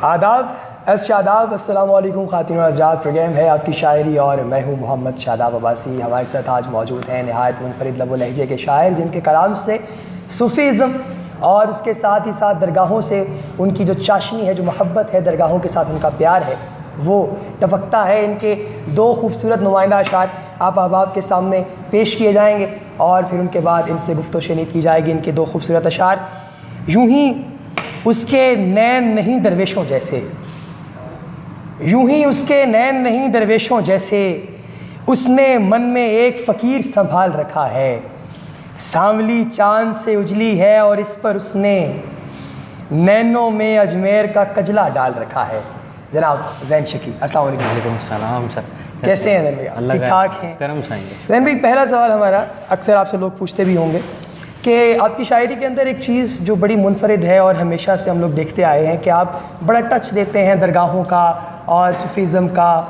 آداب شاداب، السلام علیکم خواتین و حضرات، پروگرام ہے آپ کی شاعری اور میں ہوں محمد شاداب عباسی۔ ہمارے ساتھ آج موجود ہیں نہایت منفرد لب و لہجے کے شاعر، جن کے کلام سے صوفیزم اور اس کے ساتھ ہی ساتھ درگاہوں سے ان کی جو چاشنی ہے، جو محبت ہے، درگاہوں کے ساتھ ان کا پیار ہے، وہ ٹپکتا ہے۔ ان کے دو خوبصورت نمائندہ اشعار آپ احباب کے سامنے پیش کیے جائیں گے اور پھر ان کے بعد ان سے گفت و شنید کی جائے گی۔ ان کے دو خوبصورت اشعار: یوں ہی اس کے نین نہیں درویشوں جیسے، یوں ہی اس کے نین نہیں درویشوں جیسے، اس نے من میں ایک فقیر سنبھال رکھا ہے، سانولی چاند سے اجلی ہے اور اس پر اس نے نینوں میں اجمیر کا کجلا ڈال رکھا ہے۔ جناب زین شکی، السلام علیکم۔ وعلیکم السلام سر، کیسے ہیں زین بھائی؟ اللہ ٹھیک ٹھاک ہیں؟ کرم سائیں۔ زین بھائی، پہلا سوال ہمارا، اکثر آپ سے لوگ پوچھتے بھی ہوں گے کہ آپ کی شاعری کے اندر ایک چیز جو بڑی منفرد ہے اور ہمیشہ سے ہم لوگ دیکھتے آئے ہیں کہ آپ بڑا ٹچ دیتے ہیں درگاہوں کا اور صوفیزم کا،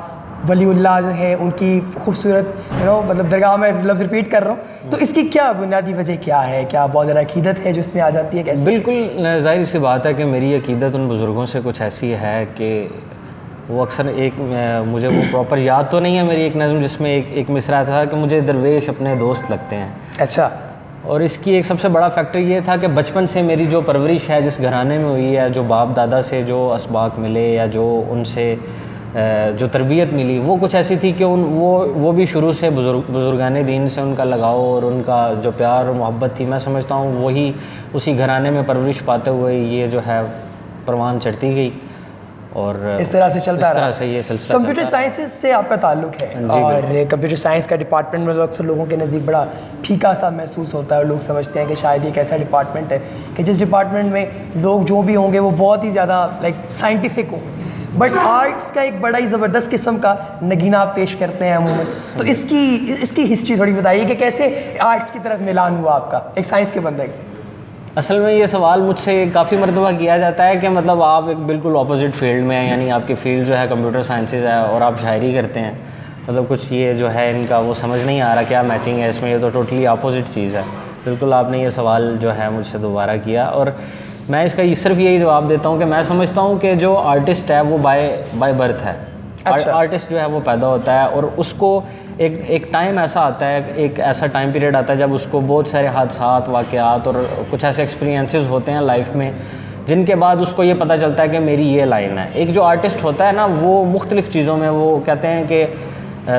ولی اللہ جو ہے ان کی خوبصورت مطلب درگاہ میں لفظ ریپیٹ کر رہا ہوں، تو اس کی کیا بنیادی وجہ کیا ہے؟ کیا بہت زیادہ عقیدت ہے جو اس میں آ جاتی ہے؟ کیسے؟ بالکل ظاہر سی بات ہے کہ میری عقیدت ان بزرگوں سے کچھ ایسی ہے کہ وہ اکثر مجھے وہ پراپر یاد تو نہیں ہے میری ایک نظم جس میں ایک مصرع تھا کہ مجھے درویش اپنے دوست لگتے ہیں۔ اچھا۔ اور اس کی ایک سب سے بڑا فیکٹر یہ تھا کہ بچپن سے میری جو پرورش ہے، جس گھرانے میں ہوئی ہے، جو باپ دادا سے جو اسباق ملے یا جو ان سے جو تربیت ملی، وہ کچھ ایسی تھی کہ وہ بھی شروع سے بزرگان دین سے ان کا لگاؤ اور ان کا جو پیار اور محبت تھی، میں سمجھتا ہوں وہی اسی گھرانے میں پرورش پاتے ہوئے یہ جو ہے پروان چڑھتی گئی اور اس طرح سے چلتا رہا۔ اس طرح سے یہ سلسلہ کمپیوٹر سائنسز سے آپ کا تعلق ہے اور کمپیوٹر سائنس کا ڈپارٹمنٹ میں اکثر لوگوں کے نزدیک بڑا پھیکا سا محسوس ہوتا ہے اور لوگ سمجھتے ہیں کہ شاید ایک ایسا ڈپارٹمنٹ ہے کہ جس ڈپارٹمنٹ میں لوگ جو بھی ہوں گے وہ بہت ہی زیادہ سائنٹیفک ہوں، بٹ آرٹس کا ایک بڑا ہی زبردست قسم کا نگینہ آپ پیش کرتے ہیں عموماً۔ تو اس کی ہسٹری تھوڑی بتائیے کہ کیسے آرٹس کی طرف میلان ہوا آپ کا ایک سائنس کے بندے کا؟ اصل میں یہ سوال مجھ سے کافی مرتبہ کیا جاتا ہے کہ مطلب آپ ایک بالکل اپوزٹ فیلڈ میں ہیں، یعنی آپ کی فیلڈ جو ہے کمپیوٹر سائنسز ہے اور آپ شاعری کرتے ہیں، مطلب کچھ یہ جو ہے ان کا وہ سمجھ نہیں آ رہا کیا میچنگ ہے اس میں، یہ تو ٹوٹلی اپوزٹ چیز ہے۔ بالکل آپ نے یہ سوال جو ہے مجھ سے دوبارہ کیا اور میں اس کا صرف یہی جواب دیتا ہوں کہ میں سمجھتا ہوں کہ جو آرٹسٹ ہے وہ بائی برتھ ہے۔ آرٹسٹ جو ہے وہ پیدا ہوتا ہے اور اس کو ایک ٹائم ایسا آتا ہے، ایک ایسا ٹائم پیریڈ آتا ہے جب اس کو بہت سارے حادثات، واقعات اور کچھ ایسے ایکسپیرینسز ہوتے ہیں لائف میں جن کے بعد اس کو یہ پتہ چلتا ہے کہ میری یہ لائن ہے۔ ایک جو آرٹسٹ ہوتا ہے نا، وہ مختلف چیزوں میں وہ کہتے ہیں کہ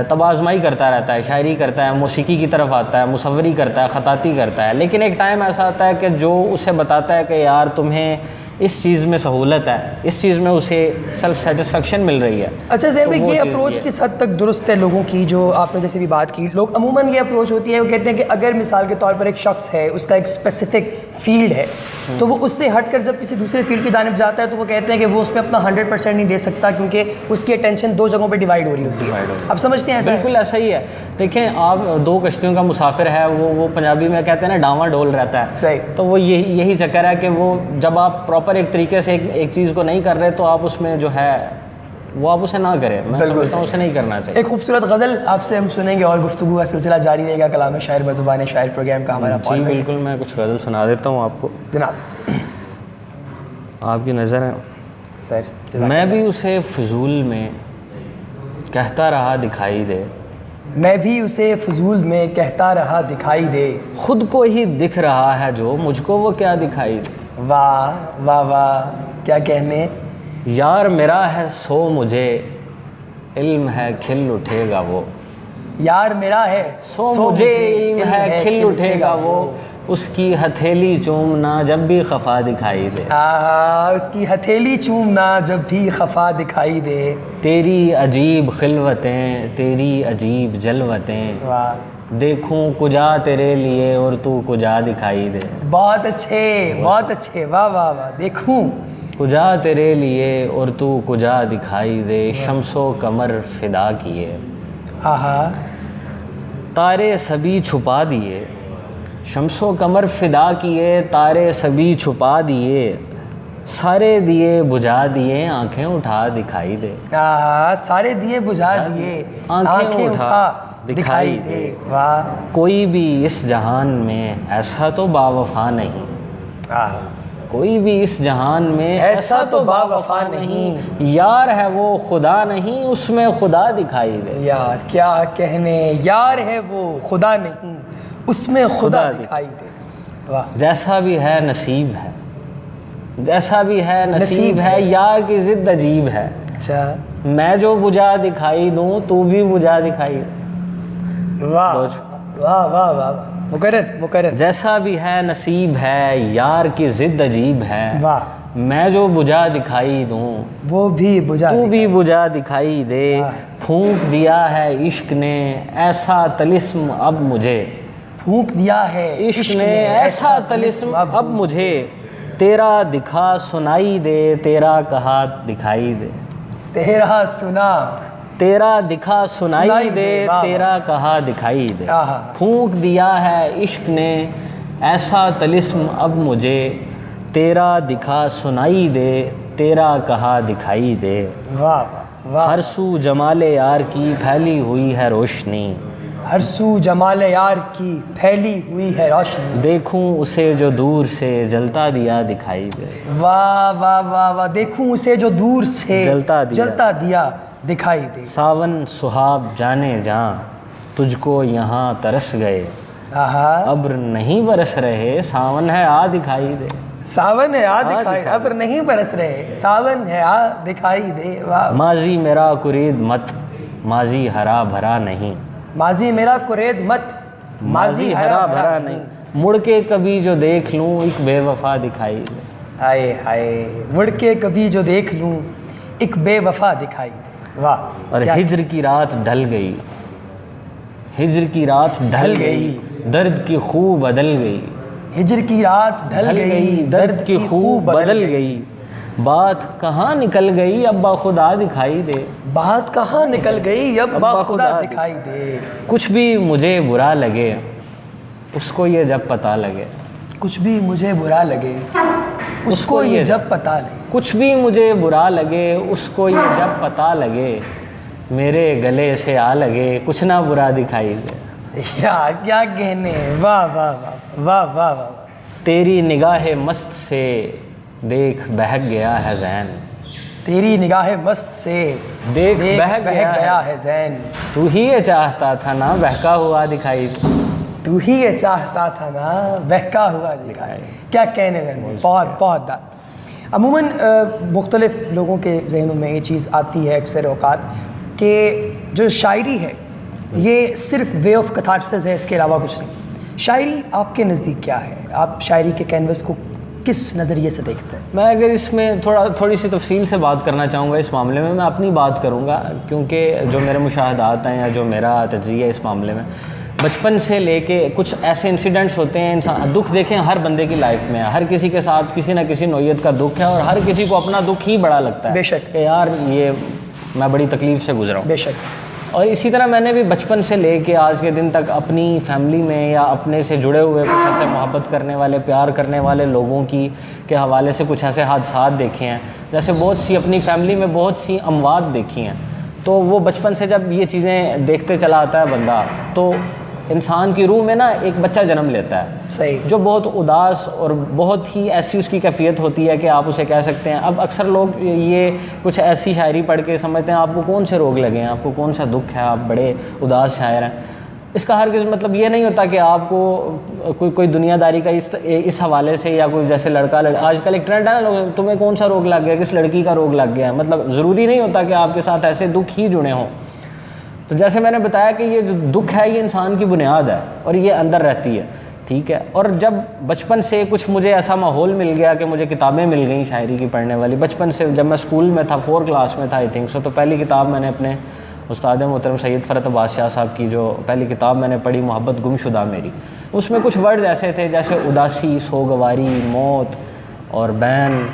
تب آزمائی کرتا رہتا ہے، شاعری کرتا ہے، موسیقی کی طرف آتا ہے، مصوری کرتا ہے، خطاطی کرتا ہے، لیکن ایک ٹائم ایسا آتا ہے کہ جو اسے بتاتا ہے کہ یار تمہیں اس چیز میں سہولت ہے، اس چیز میں اسے سیلف سیٹسفیکشن مل رہی ہے۔ اچھا زین بھائی، یہ اپروچ کس حد تک درست ہے لوگوں کی؟ جو آپ نے جیسے بھی بات کی، لوگ عموماً یہ اپروچ ہوتی ہے، وہ کہتے ہیں کہ اگر مثال کے طور پر ایک شخص ہے، اس کا ایک اسپیسیفک فیلڈ ہے، تو وہ اس سے ہٹ کر جب کسی دوسرے فیلڈ کی جانب جاتا ہے تو وہ کہتے ہیں کہ وہ اس میں اپنا 100% نہیں دے سکتا کیونکہ اس کی اٹینشن دو جگہوں پہ ڈیوائڈ ہو رہی ہوتی ہے۔ آپ سمجھتے ہیں ایسا؟ بالکل ایسا ہی ہے۔ دیکھیں، آپ دو کشتیوں کا مسافر ہے، وہ پنجابی میں کہتے ہیں نا ڈاواں ڈول رہتا ہے۔ صحیح۔ تو وہ یہی چکر ہے کہ وہ جب آپ پراپر ایک طریقے سے ایک چیز کو نہیں کر رہے تو آپ اس میں جو ہے وہ آپ اسے نہ کریں، میں سمجھتا ہوں اسے نہیں کرنا چاہیے۔ ایک خوبصورت غزل آپ سے ہم سنیں گے اور گفتگو کا سلسلہ جاری رہے گا کلام شاعر بزبان شاعر پروگرام کا ہمارا۔ جی بالکل، میں کچھ غزل سنا دیتا ہوں آپ کو جناب، آپ کی نظر ہے۔ سر، میں بھی اسے فضول میں کہتا رہا دکھائی دے، میں بھی اسے فضول میں کہتا رہا دکھائی دے، خود کو ہی دکھ رہا ہے جو مجھ کو وہ کیا دکھائی دے۔ واہ واہ واہ، کیا کہنے۔ یار میرا ہے سو مجھے علم ہے کھل اٹھے گا وہ، یار میرا ہے سو مجھے علم ہے کھل اٹھے گا وہ، اس کی ہتھیلی چومنا جب بھی خفا دکھائی دے، اس کی ہتھیلی چومنا جب بھی خفا دکھائی دے، تیری عجیب خلوتیں تیری عجیب جلوتیں، واہ، دیکھوں کجا تیرے لیے اور تو کجا دکھائی دے، بہت اچھے بہت اچھے، واہ واہ واہ، دیکھوں کجا تیرے لیے اور تو کجا دکھائی دے، شمس و قمر فدا کیے، آہا، تارے سبھی چھپا دیے، شمس و قمر فدا کیے، تارے سبھی چھپا دیے، سارے دیے بجھا دیے، آنکھیں اٹھا دکھائی دے، سارے دیے بجھا دیے، آنکھیں اٹھا دکھائی دے، واہ، کوئی بھی اس جہان میں ایسا تو باوفا نہیں، کوئی بھی اس جہان میں ایسا تو با وفا نہیں، یار ہے وہ خدا نہیں، اس میں خدا دکھائی دے۔ یار کیا کہنے، یار ہے وہ خدا نہیں، اس میں خدا دکھائی دے۔ واہ، جیسا بھی ہے نصیب ہے، جیسا بھی ہے نصیب ہے، یار کی ضد عجیب ہے، اچھا، میں جو بجھا دکھائی دوں تو بھی بجھا دکھائی دے۔ واہ واہ واہ واہ، مقرر، جیسا بھی ہے نصیب ہے، یار کی ضد عجیب ہے، واہ، میں جو بجھا دکھائی دوں وہ بھی بجھا تو بھی بجھا دکھائی دے۔ پھونک دیا ہے عشق نے ایسا طلسم اب مجھے، پھونک دیا ہے عشق نے ایسا طلسم اب مجھے، تیرا دکھا سنائی دے، تیرا کہا دکھائی دے، تیرا سنا، تیرا دکھا سنائی دے، واہ، تیرا کہا دکھائی دے۔ آہا، پھونک دیا ہے عشق نے ایسا طلسم اب مجھے، تیرا دکھا سنائی دے، تیرا کہا دکھائی دے۔ واہ واہ، ہر سو جمال یار کی پھیلی ہوئی ہے روشنی، ہر سو جمال یار کی پھیلی ہوئی ہے روشنی، دیکھوں اسے جو دور سے جلتا دیا دکھائی دے۔ واہ واہ واہ واہ، دیکھوں اسے جو دور سے جلتا دیا دکھائی دے۔ ساون سہاب جانے جاں تجھ کو یہاں ترس گئے، آہا، ابر نہیں برس رہے ساون ہے آ دکھائی دے۔ ساون ہے آ دکھائی، ابر نہیں برس رہے، ساون ہے آ دکھائی دے۔ واہ، ماضی میرا کرید مت، ماضی ہرا بھرا نہیں، ماضی میرا کرید مت، ماضی ہرا بھرا نہیں، مڑ کے کبھی جو دیکھ لوں ایک بے وفا دکھائی دے۔ ہائے ہائے، مڑ کے کبھی جو دیکھ لوں ایک بے وفا دکھائی دے۔ واہ، اور ہجر کی رات ڈھل گئی، ہجر کی رات ڈھل گئی، درد کی خو بدل گئی، ہجر کی رات ڈھل گئی، درد کی خو بدل گئی، بات کہاں نکل گئی اب بخدا دکھائی دے، بات کہاں نکل گئی اب باخدا دکھائی دے۔ کچھ بھی مجھے برا لگے اس کو یہ جب پتہ لگے، کچھ بھی مجھے برا لگے اس کو یہ جب پتہ لگے، کچھ بھی مجھے برا لگے اس کو یہ جب پتہ لگے، میرے گلے سے آ لگے کچھ نہ برا دکھائی دے۔ یار کیا کہنے، واہ واہ واہ واہ واہ واہ، تیری نگاہ مست سے دیکھ بہک گیا ہے ذہن، تیری نگاہ مست سے دیکھ بہک گیا ہے ذہن، تو ہی یہ چاہتا تھا نا بہکا ہوا دکھائی دے، تو ہی یہ چاہتا تھا نا بہکا ہوا دکھائی۔ کیا کہنے میں، بہت بہت عموماً مختلف لوگوں کے ذہنوں میں یہ چیز آتی ہے اکثر اوقات کہ جو شاعری ہے یہ صرف وے آف کتھارسس ہے، اس کے علاوہ کچھ نہیں۔ شاعری آپ کے نزدیک کیا ہے؟ آپ شاعری کے کینوس کو کس نظریے سے دیکھتے ہیں؟ میں اگر اس میں تھوڑی سی تفصیل سے بات کرنا چاہوں گا اس معاملے میں اپنی بات کروں گا، کیونکہ جو میرے مشاہدات ہیں یا جو میرا تجزیہ اس معاملے میں بچپن سے لے کے کچھ ایسے انسیڈنٹس ہوتے ہیں، انسان دکھ دیکھیں ہر بندے کی لائف میں ہے، ہر کسی کے ساتھ کسی نہ کسی نوعیت کا دکھ ہے، اور ہر کسی کو اپنا دکھ ہی بڑا لگتا ہے، بے شک، کہ یار یہ میں بڑی تکلیف سے گزرا ہوں۔ بے شک، اور اسی طرح میں نے بھی بچپن سے لے کے آج کے دن تک اپنی فیملی میں یا اپنے سے جڑے ہوئے کچھ ایسے محبت کرنے والے، پیار کرنے والے لوگوں کی کے حوالے سے کچھ ایسے حادثات دیکھے ہیں، جیسے بہت سی اپنی فیملی میں بہت سی اموات دیکھی ہیں، تو وہ بچپن سے جب یہ چیزیں دیکھتے چلا آتا ہے بندہ، تو انسان کی روح میں نا ایک بچہ جنم لیتا ہے، صحیح، جو بہت اداس اور بہت ہی ایسی اس کی کیفیت ہوتی ہے کہ آپ اسے کہہ سکتے ہیں۔ اب اکثر لوگ یہ کچھ ایسی شاعری پڑھ کے سمجھتے ہیں آپ کو کون سے روگ لگے ہیں، آپ کو کون سا دکھ ہے، آپ بڑے اداس شاعر ہیں۔ اس کا ہرگز مطلب یہ نہیں ہوتا کہ آپ کو کوئی دنیا داری کا اس حوالے سے، یا کوئی جیسے آج کل ایک ٹرینڈ ہے نا، لوگ تمہیں کون سا روگ لگ گیا، کس لڑکی کا روگ لگ گیا ہے، مطلب ضروری نہیں ہوتا کہ آپ کے ساتھ ایسے دکھ ہی جڑے ہوں۔ تو جیسے میں نے بتایا کہ یہ جو دکھ ہے یہ انسان کی بنیاد ہے اور یہ اندر رہتی ہے، ٹھیک ہے۔ اور جب بچپن سے کچھ مجھے ایسا ماحول مل گیا کہ مجھے کتابیں مل گئیں شاعری کی پڑھنے والی، بچپن سے جب میں اسکول میں تھا 4 کلاس میں تھا آئی تھنک سو، تو پہلی کتاب میں نے اپنے استاد محترم سید فرحت عباس شاہ صاحب کی جو پہلی کتاب میں نے پڑھی محبت گم شدہ میری، اس میں کچھ ورڈز ایسے تھے جیسے اداسی، سوگواری، موت اور بین،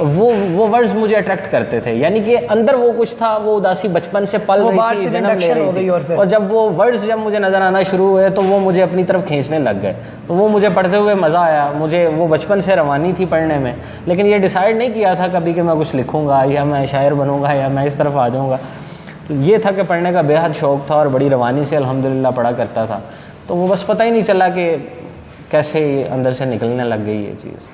وہ ورڈز مجھے اٹریکٹ کرتے تھے، یعنی کہ اندر وہ کچھ تھا، وہ اداسی بچپن سے پل رہی تھی، جنم لے رہی تھی، اور جب وہ ورڈز جب مجھے نظر آنا شروع ہوئے تو وہ مجھے اپنی طرف کھینچنے لگ گئے، تو وہ مجھے پڑھتے ہوئے مزہ آیا، مجھے وہ بچپن سے روانی تھی پڑھنے میں، لیکن یہ ڈیسائیڈ نہیں کیا تھا کبھی کہ میں کچھ لکھوں گا یا میں شاعر بنوں گا یا میں اس طرف آ جاؤں گا۔ یہ تھا کہ پڑھنے کا بے حد شوق تھا اور بڑی روانی سے الحمدللہ پڑھا کرتا تھا، تو وہ بس پتہ ہی نہیں چلا کہ کیسے اندر سے نکلنے لگ گئی یہ چیز۔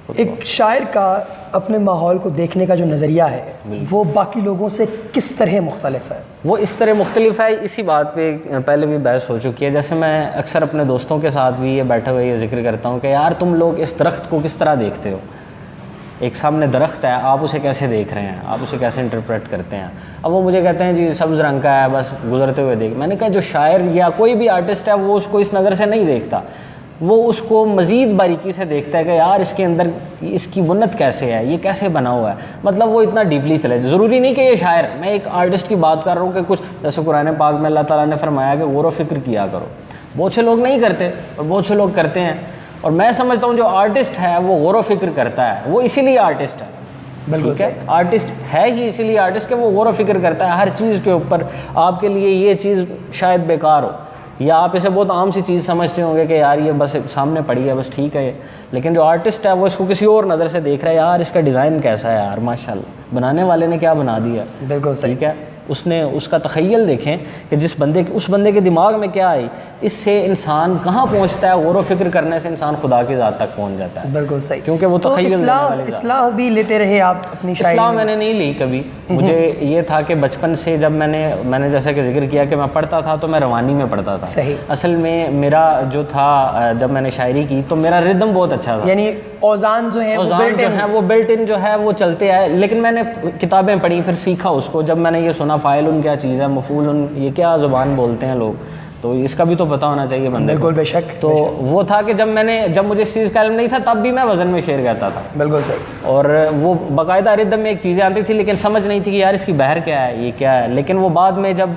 ایک شاعر کا اپنے ماحول کو دیکھنے کا جو نظریہ ہے وہ باقی لوگوں سے کس طرح مختلف ہے؟ وہ اس طرح مختلف ہے، اسی بات پہ پہلے بھی بحث ہو چکی ہے. جیسے میں اکثر اپنے دوستوں کے ساتھ بھی یہ بیٹھے ہوئے یہ ذکر کرتا ہوں کہ یار تم لوگ اس درخت کو کس طرح دیکھتے ہو؟ ایک سامنے درخت ہے، آپ اسے کیسے دیکھ رہے ہیں، آپ اسے کیسے انٹرپریٹ کرتے ہیں؟ اب وہ مجھے کہتے ہیں جی سبز رنگ کا ہے، بس گزرتے ہوئے دیکھ. میں نے کہا جو شاعر یا کوئی بھی آرٹسٹ ہے وہ اس کو اس نظر سے نہیں دیکھتا، وہ اس کو مزید باریکی سے دیکھتا ہے کہ یار اس کے اندر اس کی بنت کیسے ہے، یہ کیسے بنا ہوا ہے. مطلب وہ اتنا ڈیپلی چلے. ضروری نہیں کہ یہ شاعر، میں ایک آرٹسٹ کی بات کر رہا ہوں کہ کچھ جیسے قرآن پاک میں اللہ تعالیٰ نے فرمایا کہ غور و فکر کیا کرو. بہت سے لوگ نہیں کرتے اور بہت سے لوگ کرتے ہیں، اور میں سمجھتا ہوں جو آرٹسٹ ہے وہ غور و فکر کرتا ہے، وہ اسی لیے آرٹسٹ ہے. ٹھیک ہے، آرٹسٹ ہے ہی اسی لیے آرٹسٹ کہ وہ غور و فکر کرتا ہے ہر چیز کے اوپر. آپ کے لیے یہ چیز شاید بیکار ہو یا آپ اسے بہت عام سی چیز سمجھتے ہوں گے کہ یار یہ بس سامنے پڑی ہے بس ٹھیک ہے، لیکن جو آرٹسٹ ہے وہ اس کو کسی اور نظر سے دیکھ رہا ہے. یار اس کا ڈیزائن کیسا ہے، یار ماشاءاللہ بنانے والے نے کیا بنا دیا. بالکل صحیح. ٹھیک ہے، اس نے اس کا تخیل دیکھیں کہ اس بندے کے دماغ میں کیا آئی. اس سے انسان کہاں پہنچتا ہے، غور و فکر کرنے سے انسان خدا کی ذات تک پہنچ جاتا ہے. بالکل صحیح. کیونکہ وہ تخیل اصلاح بھی لیتے رہے آپ اپنی شاعری اصلاح میں نے نہیں لی کبھی. مجھے یہ تھا کہ بچپن سے جب میں نے جیسا کہ ذکر کیا کہ میں پڑھتا تھا تو میں روانی میں پڑھتا تھا. صحیح. اصل میں میرا جو تھا جب میں نے شاعری کی تو میرا ردم بہت اچھا تھا، یعنی اوزان جو ہیں وہ بلٹ ان جو ہے وہ چلتے آئے. لیکن میں نے کتابیں پڑھی، پھر سیکھا اس کو. جب میں نے یہ سنا فاعل کیا چیز ہے، مفعول یہ کیا زبان بولتے ہیں لوگ، تو اس کا بھی تو پتہ ہونا چاہیے بندے کو. بالکل بے شک. تو وہ تھا کہ جب مجھے اس چیز کا علم نہیں تھا تب بھی میں وزن میں شعر کہتا تھا. بالکل صحیح. اور وہ باقاعدہ ردم میں ایک چیزیں آتی تھی لیکن سمجھ نہیں تھی کہ یار اس کی بحر کیا ہے، یہ کیا ہے. لیکن وہ بعد میں جب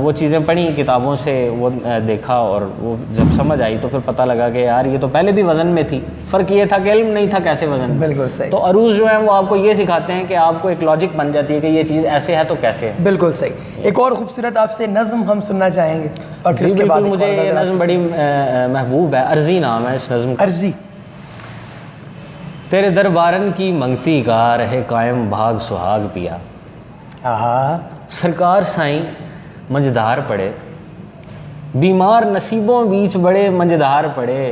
وہ چیزیں پڑھی کتابوں سے، وہ دیکھا اور وہ جب سمجھ آئی تو پھر پتہ لگا کہ یار یہ تو پہلے بھی وزن میں تھی. فرق یہ تھا کہ علم نہیں تھا کیسے وزن میں. بالکل صحیح. تو عروض جو ہیں وہ آپ کو یہ سکھاتے ہیں کہ آپ کو ایک لاجک بن جاتی ہے کہ یہ چیز ایسے ہے تو کیسے ہے. بالکل صحیح. ایک اور خوبصورت آپ سے نظم ہم سننا چاہیں گے اور پھر اس کے بعد مجھے یہ نظم بڑی محبوب ہے. عرضی نام ہے اس نظم کا. عرضی. تیرے دربارن کی منگتی کا رہے قائم بھاگ سہاگ پیا. سرکار سائیں منجدار پڑے، بیمار نصیبوں بیچ بڑے منجدار پڑے.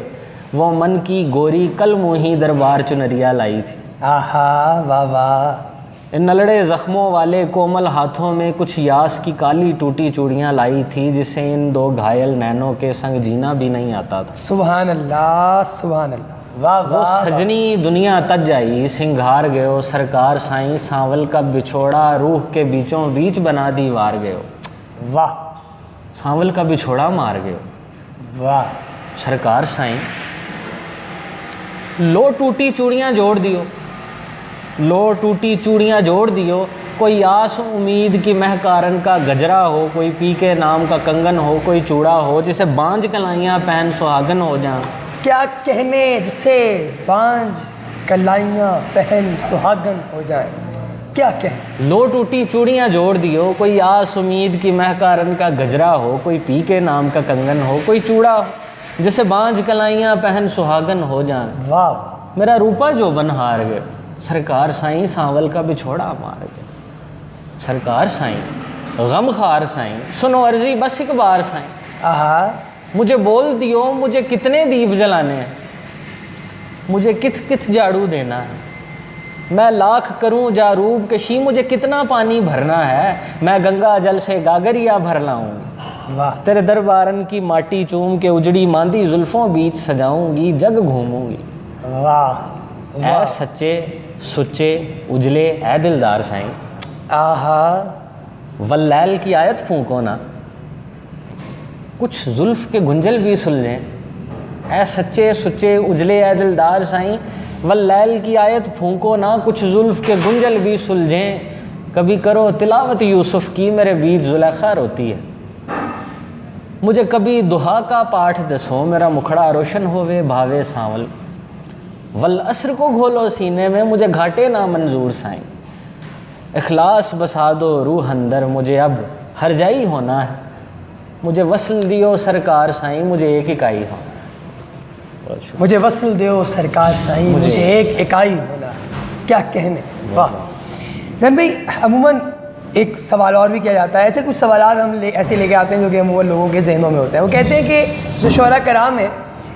وہ من کی گوری کل موہی دربار چنریا لائی تھی. واہ واہ. ان نلڑے زخموں والے کومل ہاتھوں میں کچھ یاس کی کالی ٹوٹی چوڑیاں لائی تھی، جسے ان دو گھائل نینوں کے سنگ جینا بھی نہیں آتا تھا. سبحان اللہ سبحان اللہ. واہ وہ سجنی دنیا تج آئی سنگھار گئو، سرکار سائیں سانول کا بچھوڑا روح کے بیچوں بیچ بنا دی وار گئو. واہ. سانول کا بچھوڑا مار گئو. واہ. سرکار سائیں لو ٹوٹی چوڑیاں جوڑ دیو، لو ٹوٹی چوڑیاں جوڑ دیو. کوئی آس امید کی مہکارن کا گجرا ہو، کوئی پی کے نام کا کنگن ہو، کوئی چوڑا ہو جسے بانج کلائیاں پہن سہاگن ہو جائیں. کیا کہنے جسے بانج کلائیاں پہن سہاگن ہو جائیں. کیا کہیں. لو ٹوٹی چوڑیاں جوڑ دیو، کوئی آس امید کی مہکارن کا گجرا ہو، کوئی پی کے نام کا کنگن ہو، کوئی چوڑا ہو جسے بانج کلائیاں پہن سہاگن ہو جائیں. واہ. میرا روپا جو بن ہار گئے، سرکار سائیں سانول کا بچھوڑا مار گئے. سرکار سائیں غم خار سائیں سنو عرضی بس ایک بار سائیں. مجھے بول دیو مجھے کتنے دیپ جلانے ہیں، مجھے کت کت جاڑو دینا ہے. میں لاکھ کروں جاروب کشی، مجھے کتنا پانی بھرنا ہے. میں گنگا جل سے گاگریا بھر لاؤں گی. تیرے دربارن کی ماٹی چوم کے اجڑی ماندی زلفوں بیچ سجاؤں گی، جگ گھوموں گی. واہ. اے سچے سچے اجلے اے دلدار سائیں. واللیل کی آیت پھونکو نا کچھ زلف کے گنجل بھی سلجھیں. اے سچے سچے اجلے اے دلدار سائیں، واللیل کی آیت پھونکو نا کچھ زلف کے گنجل بھی سلجھیں. کبھی کرو تلاوت یوسف کی میرے بیچ زلیخا روتی ہے. مجھے کبھی دہا کا پاٹھ دسو میرا مکھڑا روشن ہوئے بھاوے سانول. والعصر کو گھولو سینے میں مجھے گھاٹے نہ منظور سائیں. اخلاص بسا دو روح اندر مجھے اب ہر جائی ہونا ہے. مجھے وصل دیو سرکار سائیں مجھے ایک اکائی ہونا. مجھے وصل دیو سرکار سائیں مجھے ایک اکائی ہونا. کیا کہنے. واہ. زین بھائی عموماً ایک سوال اور بھی کیا جاتا ہے، ایسے کچھ سوالات ہم ایسے لے کے آتے ہیں جو کہ عموماً لوگوں کے ذہنوں میں ہوتے ہیں. وہ کہتے ہیں کہ جو شعراء کرام ہیں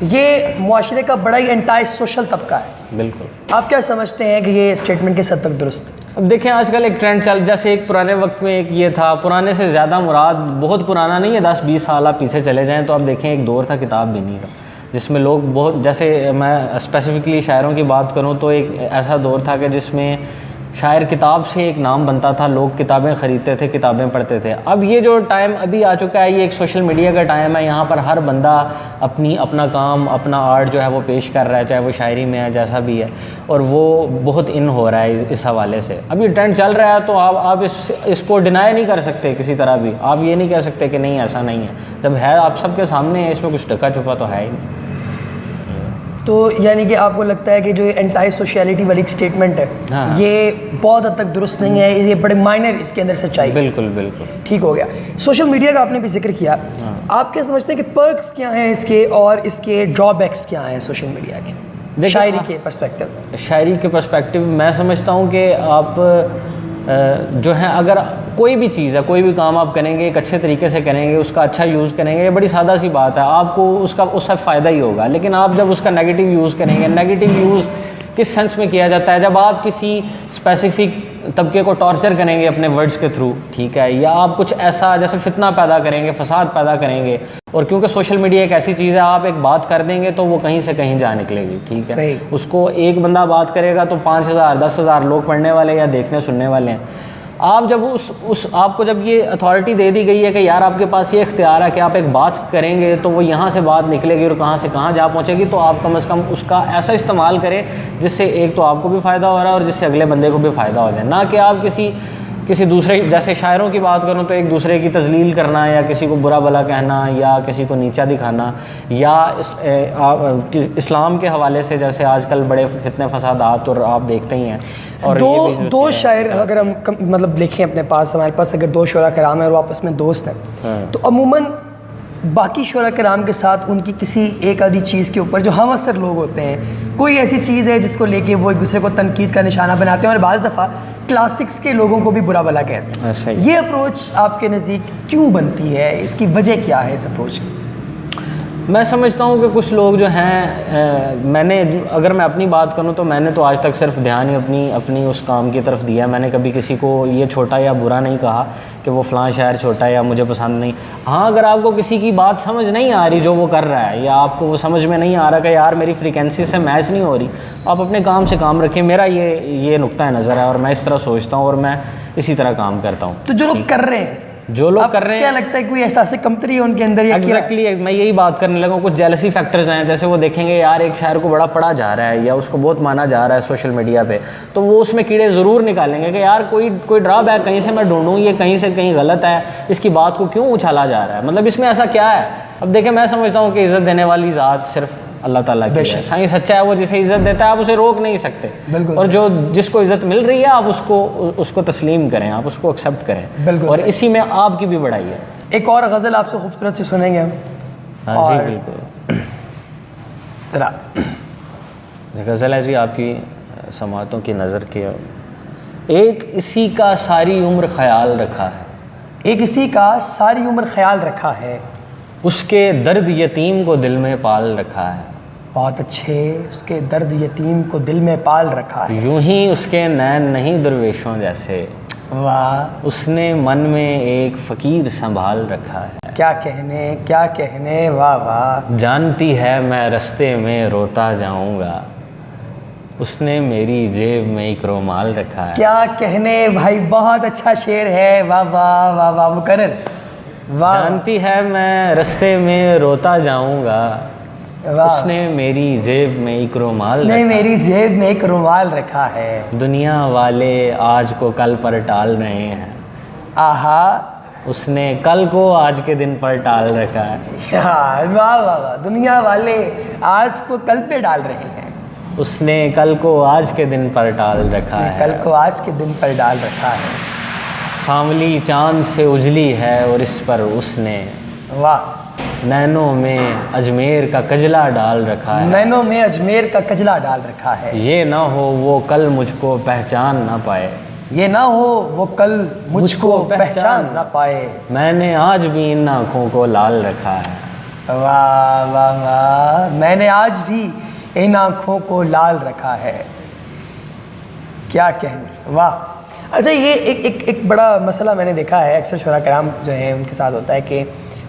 یہ معاشرے کا بڑا ہی انٹائی سوشل طبقہ ہے. بالکل. آپ کیا سمجھتے ہیں کہ یہ اسٹیٹمنٹ کس حد تک درست ہے؟ اب دیکھیں آج کل ایک ٹرینڈ جیسے ایک پرانے وقت میں ایک یہ تھا, پرانے سے زیادہ مراد بہت پرانا نہیں ہے, 10-20 سال آپ پیچھے چلے جائیں تو آپ دیکھیں ایک دور تھا کتاب بینی کا, جس میں لوگ بہت, جیسے میں اسپیسیفکلی شاعروں کی بات کروں تو ایک ایسا دور تھا کہ جس میں شاعر کتاب سے ایک نام بنتا تھا, لوگ کتابیں خریدتے تھے, کتابیں پڑھتے تھے. اب یہ جو ٹائم ابھی آ چکا ہے, یہ ایک سوشل میڈیا کا ٹائم ہے, یہاں پر ہر بندہ اپنا کام, اپنا آرٹ جو ہے وہ پیش کر رہا ہے, چاہے وہ شاعری میں ہے, جیسا بھی ہے, اور وہ بہت ان ہو رہا ہے اس حوالے سے. اب یہ ٹرینڈ چل رہا ہے تو آپ اس کو ڈینائی نہیں کر سکتے کسی طرح بھی. آپ یہ نہیں کہہ سکتے کہ نہیں ایسا نہیں ہے, جب ہے آپ سب کے سامنے ہے, اس میں کچھ ڈھکا چھپا تو ہے ہی نہیں. تو یعنی کہ آپ کو لگتا ہے کہ جو یہ انٹائی سوشیلٹی والی ایک اسٹیٹمنٹ ہے, یہ بہت حد تک درست نہیں ہے, یہ بڑے مائنر اس کے اندر سچائی. بالکل بالکل ٹھیک ہو گیا. سوشل میڈیا کا آپ نے بھی ذکر کیا, آپ کیا سمجھتے ہیں کہ پرکس کیا ہیں اس کے اور اس کے ڈرا بیکس کیا ہیں سوشل میڈیا کے شاعری کے پرسپیکٹیو؟ شاعری کے پرسپیکٹیو میں سمجھتا ہوں کہ آپ جو ہیں, اگر کوئی بھی چیز ہے, کوئی بھی کام آپ کریں گے ایک اچھے طریقے سے کریں گے, اس کا اچھا یوز کریں گے, یہ بڑی سادہ سی بات ہے, آپ کو اس سے فائدہ ہی ہوگا. لیکن آپ جب اس کا نیگیٹو یوز کریں گے, نیگیٹو یوز کس سینس میں کیا جاتا ہے, جب آپ کسی اسپیسیفک طبقے کو ٹارچر کریں گے اپنے ورڈز کے تھرو, ٹھیک ہے, یا آپ کچھ ایسا جیسے فتنہ پیدا کریں گے, فساد پیدا کریں گے, اور کیونکہ سوشل میڈیا ایک ایسی چیز ہے, آپ ایک بات کر دیں گے تو وہ کہیں سے کہیں جا نکلے گی, ٹھیک ہے. اس کو ایک بندہ بات کرے گا تو 5000 10,000 لوگ پڑھنے والے یا دیکھنے سننے والے ہیں. آپ جب آپ کو جب یہ اتھارٹی دے دی گئی ہے کہ یار آپ کے پاس یہ اختیار ہے کہ آپ ایک بات کریں گے تو وہ یہاں سے بات نکلے گی اور کہاں سے کہاں جا پہنچے گی, تو آپ کم از کم اس کا ایسا استعمال کریں جس سے ایک تو آپ کو بھی فائدہ ہو رہا ہے اور جس سے اگلے بندے کو بھی فائدہ ہو جائے. نہ کہ آپ کسی دوسرے, جیسے شاعروں کی بات کروں تو ایک دوسرے کی تذلیل کرنا, یا کسی کو برا بھلا کہنا, یا کسی کو نیچا دکھانا, یا اسلام کے حوالے سے جیسے آج کل بڑے فتنے فسادات اور آپ دیکھتے ہی ہیں. اور دو شاعر اگر ہم مطلب لکھیں اپنے پاس, ہمارے پاس اگر 2 شعراء کرام ہیں اور آپس میں دوست ہیں, تو عموماً باقی شعراء کرام کے ساتھ ان کی کسی ایک آدھی چیز کے اوپر جو ہم اثر لوگ ہوتے ہیں, کوئی ایسی چیز ہے جس کو لے کے وہ ایک دوسرے کو تنقید کا نشانہ بناتے ہیں, اور بعض دفعہ کلاسکس کے لوگوں کو بھی برا بھلا کہتے ہیں. یہ اپروچ آپ کے نزدیک کیوں بنتی ہے, اس کی وجہ کیا ہے اس اپروچ کی؟ میں سمجھتا ہوں کہ کچھ لوگ جو ہیں, اگر میں اپنی بات کروں تو میں نے تو آج تک صرف دھیان ہی اپنی اس کام کی طرف دیا. میں نے کبھی کسی کو یہ چھوٹا یا برا نہیں کہا کہ وہ فلاں شاعر چھوٹا ہے یا مجھے پسند نہیں. ہاں, اگر آپ کو کسی کی بات سمجھ نہیں آ رہی جو وہ کر رہا ہے, یا آپ کو وہ سمجھ میں نہیں آ رہا کہ یار میری فریکوینسی سے میچ نہیں ہو رہی, آپ اپنے کام سے کام رکھیں. میرا یہ نقطہ نظر ہے اور میں اس طرح سوچتا ہوں اور میں اسی طرح کام کرتا ہوں. تو جو لوگ کر رہے ہیں, کیا لگتا ہے کوئی احساس کمتری ہے ان کے اندر؟ ایگزیکٹلی میں یہی بات کرنے لگا ہوں. کچھ جیلسی فیکٹرز ہیں, جیسے وہ دیکھیں گے یار ایک شاعر کو بڑا پڑھا جا رہا ہے یا اس کو بہت مانا جا رہا ہے سوشل میڈیا پہ, تو وہ اس میں کیڑے ضرور نکالیں گے کہ یار کوئی ڈرا بیک کہیں سے میں ڈھونڈوں, یہ کہیں سے کہیں غلط ہے, اس کی بات کو کیوں اچھالا جا رہا ہے, مطلب اس میں ایسا کیا ہے. اب دیکھیں, میں سمجھتا ہوں کہ عزت دینے والی ذات صرف اللہ تعالیٰ کی ہے. سائنس سچا ہے, وہ جسے عزت دیتا ہے آپ اسے روک نہیں سکتے, اور جس کو عزت مل رہی ہے آپ اس کو تسلیم کریں, آپ اس کو ایکسیپٹ کریں, اور اسی میں آپ کی بھی بڑائی ہے. ایک اور غزل آپ سے خوبصورت سی سنیں گے ہم. ہاں جی بالکل. غزل ہے جی آپ کی سماعتوں کی نظر کی. ایک اسی کا ساری عمر خیال رکھا ہے, ایک اسی کا ساری عمر خیال رکھا ہے, اس کے درد یتیم کو دل میں پال رکھا ہے. بہت اچھے. اس کے درد یتیم کو دل میں پال رکھا ہے. یوں ہی اس کے نین نہیں درویشوں جیسے, واہ, اس نے من میں ایک فقیر سنبھال رکھا ہے. کیا کہنے, واہ واہ. جانتی ہے میں رستے میں روتا جاؤں گا, اس نے میری جیب میں ایک رومال رکھا ہے. کیا کہنے بھائی, بہت اچھا شعر ہے. واہ واہ واہ واہ, مکرر. جانتی ہے میں رستے میں روتا جاؤں گا, اس نے میری جیب میں ایک رومال رکھا ہے. دنیا والے آج کو کل پر ٹال رہے ہیں, آہا, اس نے کل کو آج کے دن پر ٹال رکھا ہے. واہ واہ واہ, دنیا والے آج کو کل پہ ڈال رہے ہیں, اس نے کل کو آج کے دن پر ٹال رکھا ہے. کل کو آج کے دن پر ڈال رکھا ہے. سانولی چاند سے اجلی ہے اور اس پر اس نے, واہ, نینوں میں اجمیر کا کجلا ڈال رکھا ہے. نینوں میں اجمیر کا کجلا ڈال رکھا ہے. یہ نہ ہو وہ کل مجھ کو پہچان نہ پائے, یہ نہ ہو وہ کل مجھ کو پہچان نہ پائے. میں نے آج بھی ان آنکھوں کو لال رکھا ہے. واہ واہ واہ، میں نے آج بھی ان آنکھوں کو لال رکھا ہے، کیا کہنے، واہ۔ اچھا یہ ایک بڑا مسئلہ میں نے دیکھا ہے، اکثر شعراء کرام جو ہیں ان کے ساتھ ہوتا ہے کہ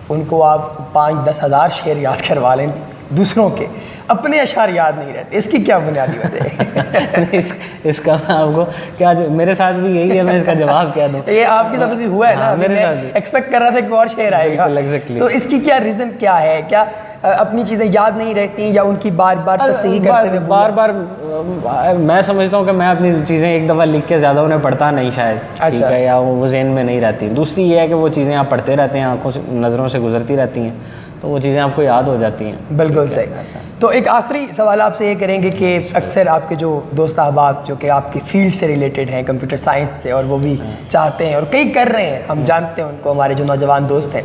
ان کو آپ 5-10 ہزار شعر یاد کروا لیں دوسروں کے، اپنے اشعار یاد نہیں رہتے، اس کی کیا بنیادی وجہ ہے؟ اس کا میں آپ کو کیا، میرے ساتھ بھی یہی ہے، میں اس کا جواب کیا دوں؟ یہ آپ کے ساتھ بھی ہوا ہے نا، میرے ساتھ بھی ایکسپیکٹ کر رہا تھا کہ اور شعر آئے گا، تو اس کی کیا ریزن کیا ہے؟ کیا اپنی چیزیں یاد نہیں رہتی یا ان کی بار بار تصحیح کرتے ہوئے بار بار؟ میں سمجھتا ہوں کہ میں اپنی چیزیں ایک دفعہ لکھ کے زیادہ انہیں پڑھتا نہیں شاید، ٹھیک ہے، یا وہ ذہن میں نہیں رہتی۔ دوسری یہ ہے کہ وہ چیزیں آپ پڑھتے رہتے ہیں، آنکھوں سے نظروں سے گزرتی رہتی ہیں، تو وہ چیزیں آپ کو یاد ہو جاتی ہیں۔ بالکل صحیح۔ تو ایک آخری سوال آپ سے یہ کریں گے کہ اکثر آپ کے جو دوست احباب جو کہ آپ کی فیلڈ سے ریلیٹڈ ہیں، کمپیوٹر سائنس سے، اور وہ بھی چاہتے ہیں اور کئی کر رہے ہیں، ہم جانتے ہیں ان کو، ہمارے جو نوجوان دوست ہیں،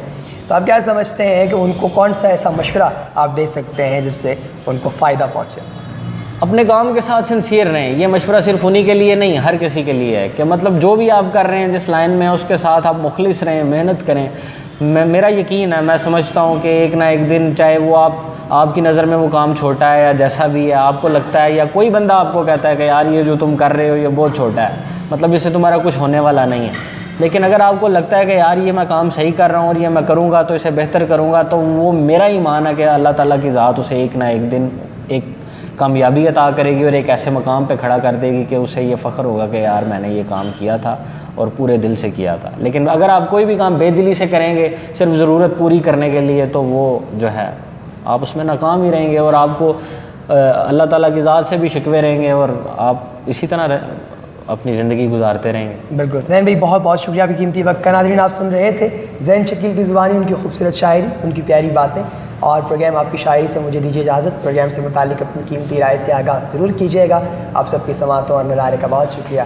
تو آپ کیا سمجھتے ہیں کہ ان کو کون سا ایسا مشورہ آپ دے سکتے ہیں جس سے ان کو فائدہ پہنچے؟ اپنے کام کے ساتھ سنسیئر رہیں، یہ مشورہ صرف انہی کے لیے نہیں، ہر کسی کے لیے ہے کہ مطلب جو بھی آپ کر رہے ہیں، جس لائن میں اس کے ساتھ آپ مخلص رہیں، محنت کریں۔ میرا یقین ہے، میں سمجھتا ہوں کہ ایک نہ ایک دن، چاہے وہ آپ کی نظر میں وہ کام چھوٹا ہے یا جیسا بھی ہے، آپ کو لگتا ہے یا کوئی بندہ آپ کو کہتا ہے کہ یار یہ جو تم کر رہے ہو یہ بہت چھوٹا ہے، مطلب اس سے تمہارا کچھ ہونے والا نہیں ہے، لیکن اگر آپ کو لگتا ہے کہ یار یہ میں کام صحیح کر رہا ہوں اور یہ میں کروں گا تو اسے بہتر کروں گا، تو وہ میرا ایمان ہے کہ اللہ تعالیٰ کی ذات اسے ایک نہ ایک دن ایک کامیابی عطا کرے گی اور ایک ایسے مقام پہ کھڑا کر دے گی کہ اسے یہ فخر ہوگا کہ یار میں نے یہ کام کیا تھا اور پورے دل سے کیا تھا۔ لیکن اگر آپ کوئی بھی کام بے دلی سے کریں گے صرف ضرورت پوری کرنے کے لیے، تو وہ جو ہے آپ اس میں ناکام ہی رہیں گے، اور آپ کو اللہ تعالیٰ کی ذات سے بھی شکوے رہیں گے، اور آپ اسی طرح اپنی زندگی گزارتے رہیں گے۔ بالکل زین بھائی، بہت بہت شکریہ آپ کی قیمتی وقت کا۔ ناظرین، آپ سن رہے تھے زین شکیل کی زبانی، ان کی خوبصورت شاعری، ان کی پیاری باتیں، اور پروگرام آپ کی شاعری سے مجھے دیجیے اجازت۔ پروگرام سے متعلق اپنی قیمتی رائے سے آگاہ ضرور کیجیے گا۔ آپ سب کی سماعتوں اور نظارے کا بہت شکریہ۔